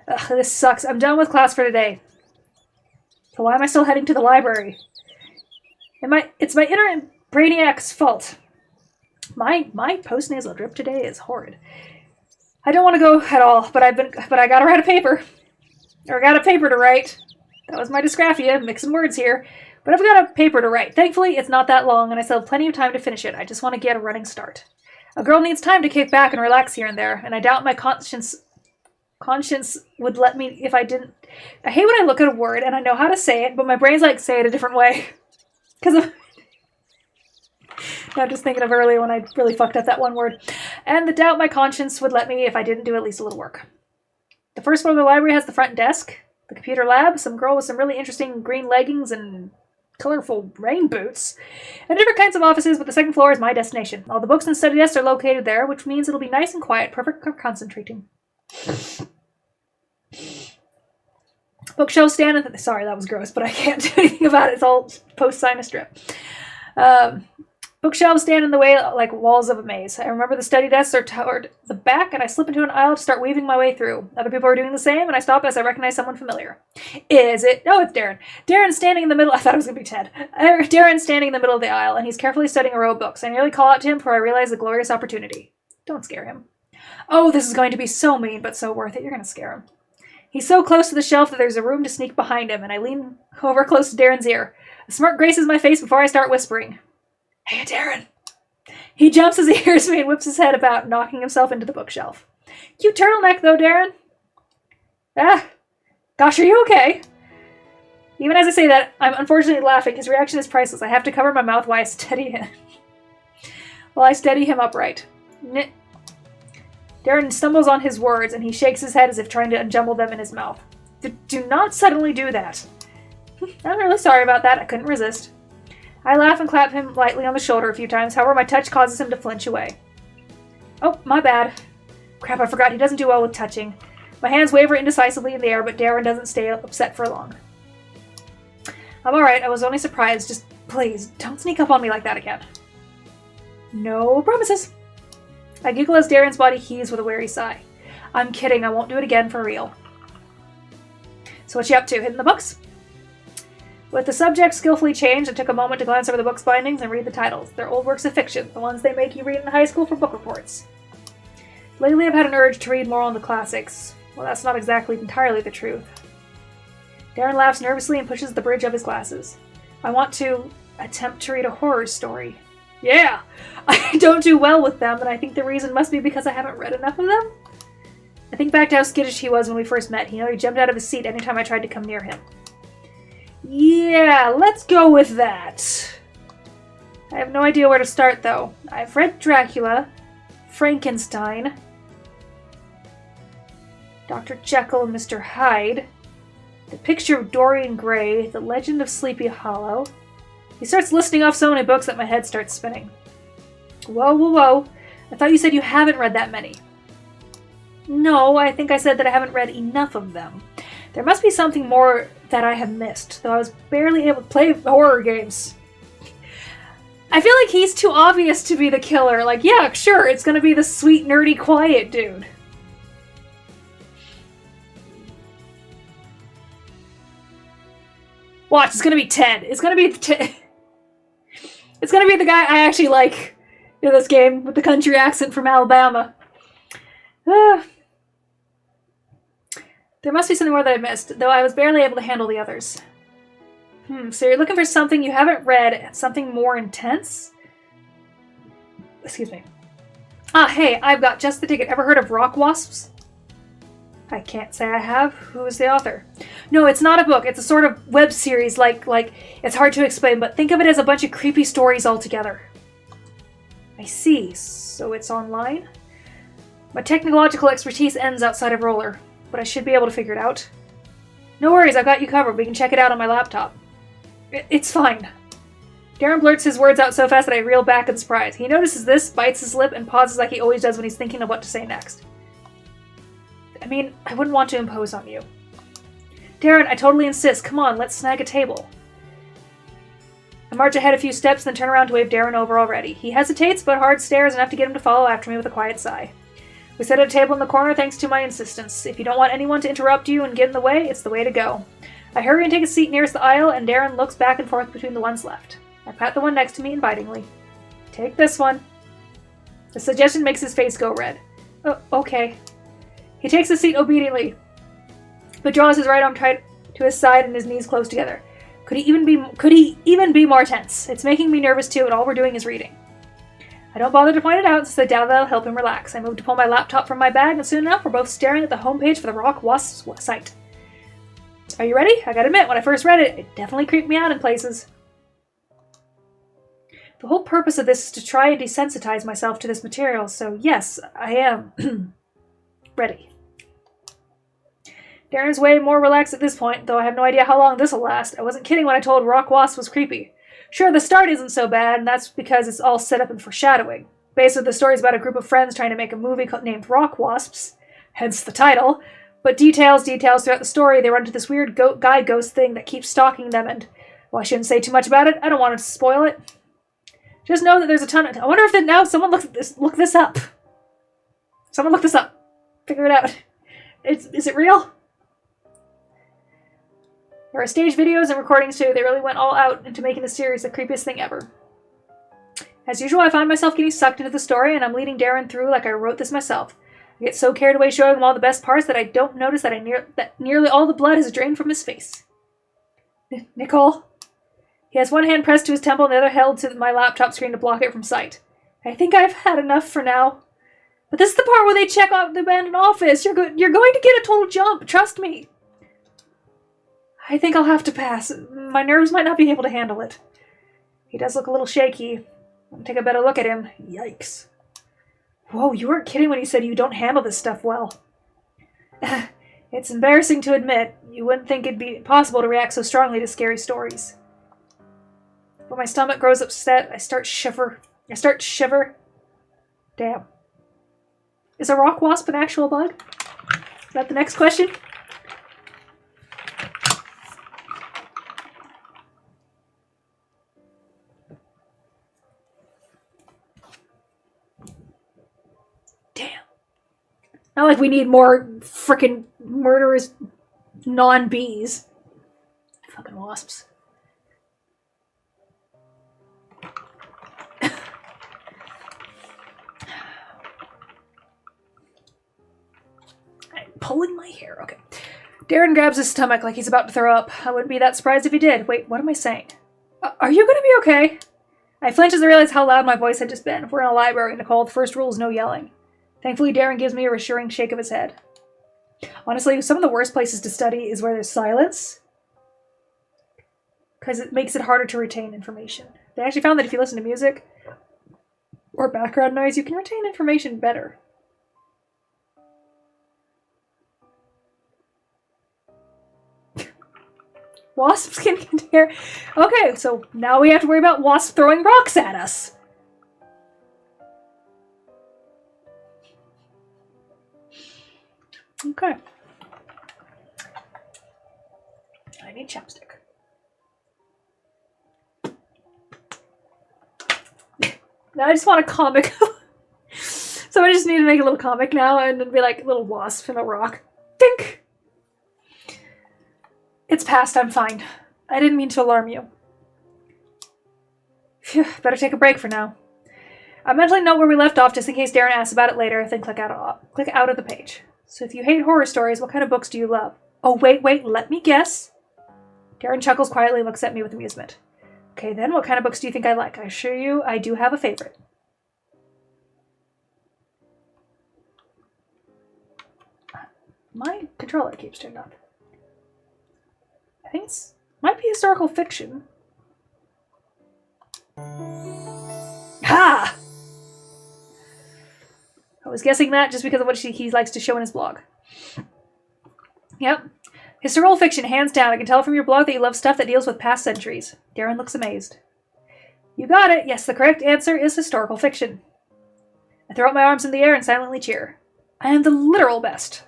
Ugh, this sucks. I'm done with class for today. So why am I still heading to the library? It's my inner brainiac's fault. My postnasal drip today is horrid. I don't want to go at all, but I gotta write a paper. Or I got a paper to write. That was my dysgraphia, mixing words here. But I've got a paper to write. Thankfully, it's not that long, and I still have plenty of time to finish it. I just want to get a running start. A girl needs time to kick back and relax here and there, and I doubt my conscience would let me if I didn't. I hate when I look at a word and I know how to say it, but my brain's like, say it a different way. Because I'm just thinking of earlier when I really fucked up that one word. And the doubt my conscience would let me if I didn't do at least a little work. The first floor of the library has the front desk, the computer lab, some girl with some really interesting green leggings and colorful rain boots, and different kinds of offices, but the second floor is my destination. All the books and study desks are located there, which means it'll be nice and quiet, perfect for concentrating. Bookshelves stand in sorry, that was gross, but I can't do anything about it. It's all post-sinus drip. Bookshelves stand in the way like walls of a maze. I remember the study desks are toward the back, and I slip into an aisle to start weaving my way through. Other people are doing the same, and I stop as I recognize someone familiar. Is it? Oh, it's Darren. Darren's standing in the middle. I thought it was going to be Ted. Darren's standing in the middle of the aisle, and he's carefully studying a row of books. I nearly call out to him before I realize the glorious opportunity. Don't scare him. Oh, this is going to be so mean, but so worth it. You're going to scare him. He's so close to the shelf that there's a room to sneak behind him, and I lean over close to Darren's ear. A smirk graces my face before I start whispering. Hey, Darren. He jumps as he hears me and whips his head about, knocking himself into the bookshelf. Cute turtleneck, though, Darren. Ah, gosh, are you okay? Even as I say that, I'm unfortunately laughing. His reaction is priceless. I have to cover my mouth while I steady him. Upright. Darren stumbles on his words, and he shakes his head as if trying to unjumble them in his mouth. Do not suddenly do that. I'm really sorry about that. I couldn't resist. I laugh and clap him lightly on the shoulder a few times, however my touch causes him to flinch away. Oh, my bad. Crap, I forgot he doesn't do well with touching. My hands waver indecisively in the air, but Darren doesn't stay upset for long. I'm alright, I was only surprised. Just, please, don't sneak up on me like that again. No promises. I giggle as Darren's body heaves with a weary sigh. I'm kidding, I won't do it again for real. So what you up to, hitting the books? With the subject skillfully changed, I took a moment to glance over the book's bindings and read the titles. They're old works of fiction, the ones they make you read in high school for book reports. Lately I've had an urge to read more on the classics. Well, that's not exactly entirely the truth. Darren laughs nervously and pushes the bridge of his glasses. I want to attempt to read a horror story. Yeah! I don't do well with them, and I think the reason must be because I haven't read enough of them. I think back to how skittish he was when we first met. He jumped out of his seat anytime I tried to come near him. Yeah, let's go with that. I have no idea where to start, though. I've read Dracula, Frankenstein, Dr. Jekyll and Mr. Hyde, The Picture of Dorian Gray, The Legend of Sleepy Hollow. He starts listing off so many books that my head starts spinning. Whoa. I thought you said you haven't read that many. No, I think I said that I haven't read enough of them. There must be something more that I have missed, though I was barely able to play horror games. I feel like he's too obvious to be the killer. Like, yeah, sure, it's gonna be the sweet, nerdy, quiet dude. Watch, it's gonna be Ted. It's gonna be It's gonna be the guy I actually like in this game with the country accent from Alabama. There must be something more that I missed, though I was barely able to handle the others. So you're looking for something you haven't read, something more intense? Excuse me. Hey, I've got just the ticket. Ever heard of Rock Wasps? I can't say I have. Who is the author? No, it's not a book. It's a sort of web series, like it's hard to explain, but think of it as a bunch of creepy stories all together. I see. So it's online? My technological expertise ends outside of Roller, but I should be able to figure it out. No worries, I've got you covered. We can check it out on my laptop. It's fine. Darren blurts his words out so fast that I reel back in surprise. He notices this, bites his lip, and pauses like he always does when he's thinking of what to say next. I mean, I wouldn't want to impose on you. Darren, I totally insist. Come on, let's snag a table. I march ahead a few steps, then turn around to wave Darren over already. He hesitates, but hard stares enough to get him to follow after me with a quiet sigh. We sit at a table in the corner thanks to my insistence. If you don't want anyone to interrupt you and get in the way, it's the way to go. I hurry and take a seat nearest the aisle, and Darren looks back and forth between the ones left. I pat the one next to me invitingly. Take this one. The suggestion makes his face go red. Oh, okay. He takes the seat obediently, but draws his right arm tight to his side and his knees close together. Could he even be more tense? It's making me nervous too, and all we're doing is reading. I don't bother to point it out, since I doubt that'll help him relax. I move to pull my laptop from my bag, and soon enough, we're both staring at the homepage for the Rock Wasp's site. Are you ready? I gotta admit, when I first read it, it definitely creeped me out in places. The whole purpose of this is to try and desensitize myself to this material, so yes, I am ready. Darren's way more relaxed at this point, though I have no idea how long this will last. I wasn't kidding when I told Rock Wasp was creepy. Sure, the start isn't so bad, and that's because it's all set up in foreshadowing. Basically, the story's about a group of friends trying to make a movie named Rock Wasps, hence the title, but details throughout the story. They run into this weird guy ghost thing that keeps stalking them, and, well, I shouldn't say too much about it. I don't want to spoil it. Just know that there's a ton of... I wonder if now someone look this up. Someone look this up. Figure it out. Is it real? There are stage videos and recordings too. They really went all out into making the series the creepiest thing ever. As usual, I find myself getting sucked into the story, and I'm leading Darren through like I wrote this myself. I get so carried away showing him all the best parts that I don't notice that nearly all the blood has drained from his face. Nicole? He has one hand pressed to his temple and the other held to my laptop screen to block it from sight. I think I've had enough for now. But this is the part where they check out the abandoned office. You're going to get a total jump. Trust me. I think I'll have to pass. My nerves might not be able to handle it. He does look a little shaky. I'll take a better look at him. Yikes. Whoa, you weren't kidding when you said you don't handle this stuff well. It's embarrassing to admit. You wouldn't think it'd be possible to react so strongly to scary stories. When my stomach grows upset, I start to shiver. Damn. Is a rock wasp an actual bug? Is that the next question? Not like we need more frickin' murderous non-bees. Fucking wasps. I'm pulling my hair. Okay. Darren grabs his stomach like he's about to throw up. I wouldn't be that surprised if he did. Wait, what am I saying? Are you gonna be okay? I flinch as I realize how loud my voice had just been. We're in a library, Nicole. The first rule is no yelling. Thankfully, Darren gives me a reassuring shake of his head. Honestly, some of the worst places to study is where there's silence, because it makes it harder to retain information. They actually found that if you listen to music or background noise, you can retain information better. Wasps can hear. Okay, so now we have to worry about wasps throwing rocks at us. Okay. I need chapstick. Now I just want a comic. So I just need to make a little comic now and then be like a little wasp in a rock. Dink! It's past, I'm fine. I didn't mean to alarm you. Phew, better take a break for now. I mentally note where we left off just in case Darren asks about it later, then click out of the page. So if you hate horror stories, what kind of books do you love? Oh, wait, let me guess. Darren chuckles quietly and looks at me with amusement. Okay, then, what kind of books do you think I like? I assure you, I do have a favorite. My controller keeps turned up. I think it might be historical fiction. Ha! I was guessing that just because of what he likes to show in his blog. Yep. Historical fiction, hands down. I can tell from your blog that you love stuff that deals with past centuries. Darren looks amazed. You got it. Yes, the correct answer is historical fiction. I throw up my arms in the air and silently cheer. I am the literal best.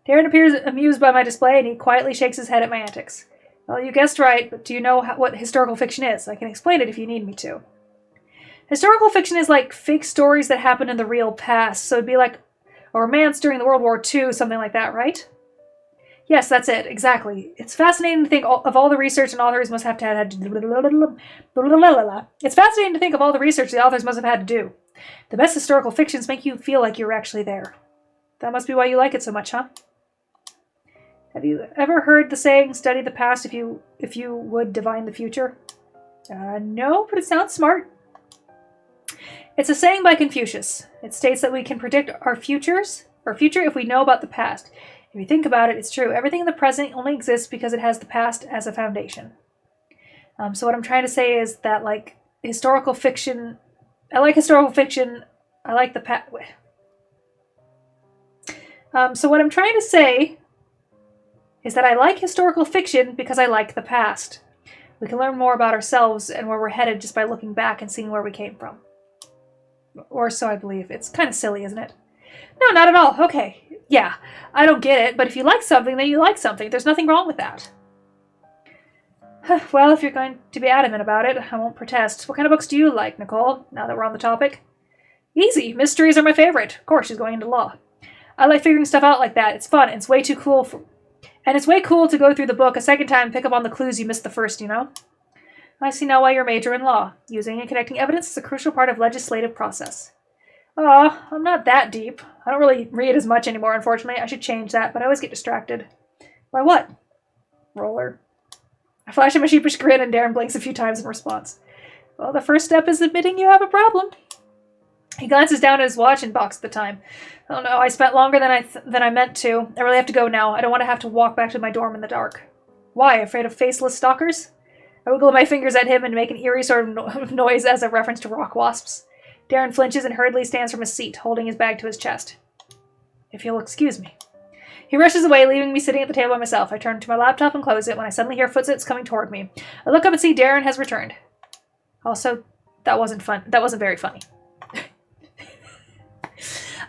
Darren appears amused by my display, and he quietly shakes his head at my antics. Well, you guessed right, but do you know what historical fiction is? I can explain it if you need me to. Historical fiction is like fake stories that happen in the real past, so it'd be like a romance during the World War II, something like that, right? Yes, that's it, exactly. It's fascinating to think of all the research and authors must have had to. It's fascinating to think of all the research the authors must have had to do. The best historical fictions make you feel like you're actually there. That must be why you like it so much, huh? Have you ever heard the saying, study the past if you would divine the future? No, but it sounds smart. It's a saying by Confucius. It states that we can predict our future if we know about the past. If you think about it, it's true. Everything in the present only exists because it has the past as a foundation. So what I'm trying to say is that, like, historical fiction... I like historical fiction. I like the past... So what I'm trying to say is that I like historical fiction because I like the past. We can learn more about ourselves and where we're headed just by looking back and seeing where we came from. Or so I believe. It's kind of silly, isn't it? No, not at all. Okay. Yeah, I don't get it, but if you like something, then you like something. There's nothing wrong with that. Well, if you're going to be adamant about it, I won't protest. What kind of books do you like, Nicole, now that we're on the topic? Easy. Mysteries are my favorite. Of course, she's going into law. I like figuring stuff out like that. It's fun. It's way too cool and it's way cool to go through the book a second time and pick up on the clues you missed the first, you know? I see now why you're major in law. Using and connecting evidence is a crucial part of legislative process. Aw, I'm not that deep. I don't really read as much anymore, unfortunately. I should change that, but I always get distracted. Why what? Roller. I flash him a sheepish grin and Darren blinks a few times in response. Well, the first step is admitting you have a problem. He glances down at his watch and balks at the time. Oh no, I spent longer than I meant to. I really have to go now. I don't want to have to walk back to my dorm in the dark. Why? Afraid of faceless stalkers? I wiggle my fingers at him and make an eerie sort of noise as a reference to rock wasps. Darren flinches and hurriedly stands from his seat, holding his bag to his chest. If you'll excuse me. He rushes away, leaving me sitting at the table by myself. I turn to my laptop and close it when I suddenly hear footsteps coming toward me. I look up and see Darren has returned. Also, that wasn't fun. That wasn't very funny.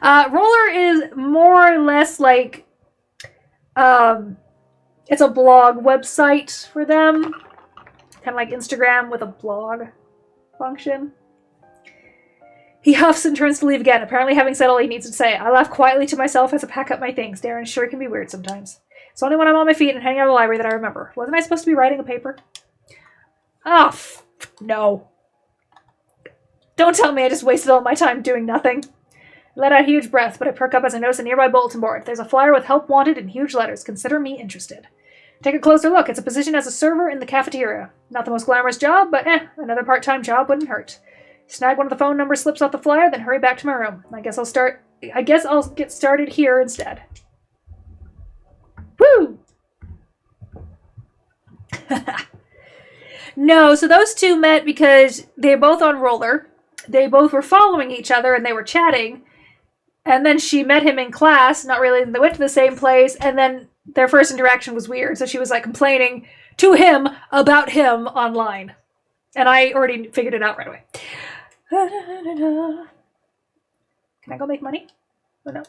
Roller is more or less like, it's a blog website for them. Kind of like Instagram with a blog function. He huffs and turns to leave again, apparently having said all he needs to say. I laugh quietly to myself as I pack up my things. Darren sure can be weird sometimes. It's only when I'm on my feet and hanging out of the library that I remember. Wasn't I supposed to be writing a paper? Oh, no. Don't tell me I just wasted all my time doing nothing. I let out a huge breath, but I perk up as I notice a nearby bulletin board. There's a flyer with help wanted in huge letters. Consider me interested. Take a closer look. It's a position as a server in the cafeteria. Not the most glamorous job, but another part-time job wouldn't hurt. Snag one of the phone numbers, slips off the flyer, then hurry back to my room. I guess I'll get started here instead. Woo! No, so those two met because they were both on Roller. They both were following each other and they were chatting. And then she met him in class, not really, they went to the same place, and then their first interaction was weird. So she was like complaining to him about him online. And I already figured it out right away. Can I go make money? Oh no.